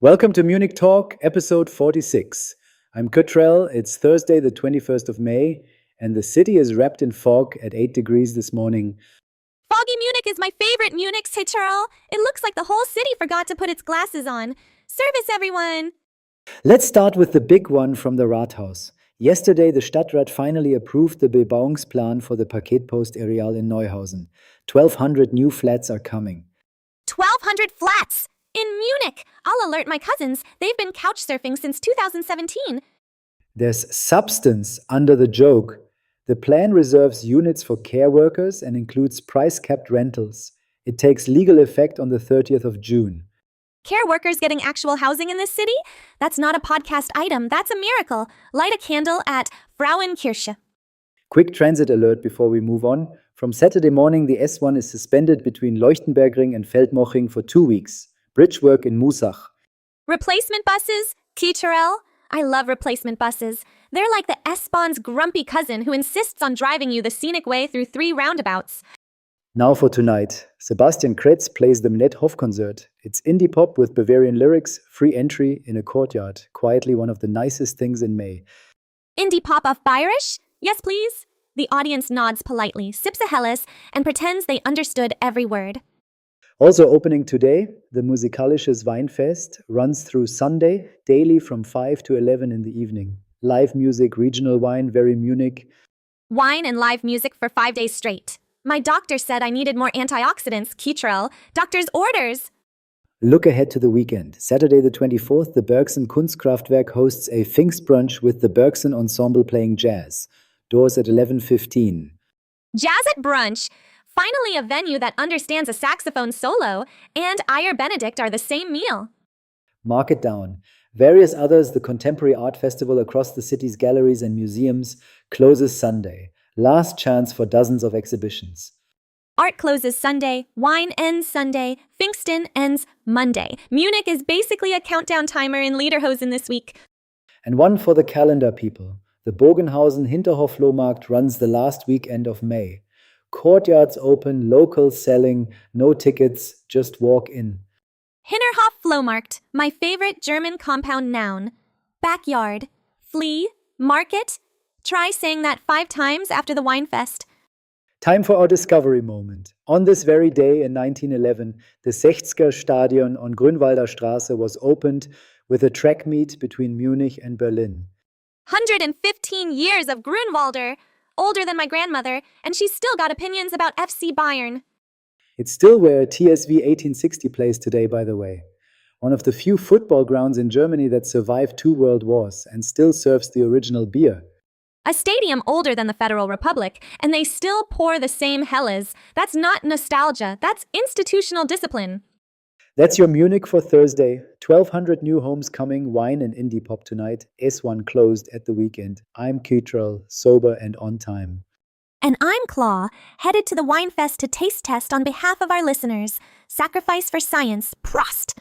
Welcome to Munich Talk, episode 46. I'm CTRL. It's Thursday, the 21st of May, and the city is wrapped in fog at 8 degrees this morning. Foggy Munich is my favorite Munich, CTRL. It looks like the whole city forgot to put its glasses on. Service, everyone! Let's start with the big one from the Rathaus. Yesterday, the Stadtrat finally approved the Bebauungsplan for the Paketpostareal in Neuhausen. 1,200 new flats are coming. 1,200 flats! In Munich! I'll alert my cousins. They've been couch surfing since 2017. There's substance under the joke. The plan reserves units for care workers and includes price-capped rentals. It takes legal effect on the 30th of June. Care workers getting actual housing in this city? That's not a podcast item. That's a miracle. Light a candle at Frauenkirche. Quick transit alert before we move on. From Saturday morning, the S1 is suspended between Leuchtenbergring and Feldmoching for 2 weeks. Bridge work in Musach. Replacement buses? CTRL? I love replacement buses. They're like the S-Bahn's grumpy cousin who insists on driving you the scenic way through 3 roundabouts. Now for tonight. Sebastian Kretz plays the Minette Hofkonzert. It's indie pop with Bavarian lyrics, free entry in a courtyard. Quietly one of the nicest things in May. Indie pop auf Bayerisch? Yes, please. The audience nods politely, sips a Helles, and pretends they understood every word. Also opening today, the Musikalisches Weinfest runs through Sunday, daily from 5 to 11 in the evening. Live music, regional wine, very Munich. Wine and live music for 5 days straight. My doctor said I needed more antioxidants, CTRL. Doctor's orders. Look ahead to the weekend. Saturday the 24th, the Bergson Kunstkraftwerk hosts a Pfingstbrunch with the Bergson Ensemble playing jazz. Doors at 11:15. Jazz at brunch. Finally a venue that understands a saxophone solo, and Ayer Benedict are the same meal. Mark it down. Various others, the Contemporary Art Festival across the city's galleries and museums, closes Sunday. Last chance for dozens of exhibitions. Art closes Sunday, wine ends Sunday, Pfingsten ends Monday. Munich is basically a countdown timer in Lederhosen this week. And one for the calendar people. The Bogenhausen Hinterhof Flohmarkt runs the last weekend of May. Courtyards open, locals selling, no tickets, just walk in. Hinterhof Flohmarkt, my favorite German compound noun. Backyard. Flea. Market. Try saying that 5 times after the Weinfest. Time for our discovery moment. On this very day in 1911, the 60er Stadion on Grünwalder Straße was opened with a track meet between Munich and Berlin. 115 years of Grünwalder. Older than my grandmother, and she's still got opinions about FC Bayern. It's still where TSV 1860 plays today, by the way. One of the few football grounds in Germany that survived 2 world wars and still serves the original beer. A stadium older than the Federal Republic, and they still pour the same Helles. That's not nostalgia, that's institutional discipline. That's your Munich for Thursday. 1,200 new homes coming, wine and indie pop tonight. S1 closed at the weekend. I'm CTRL, sober and on time. And I'm Claw, headed to the Weinfest to taste test on behalf of our listeners. Sacrifice for science, Prost!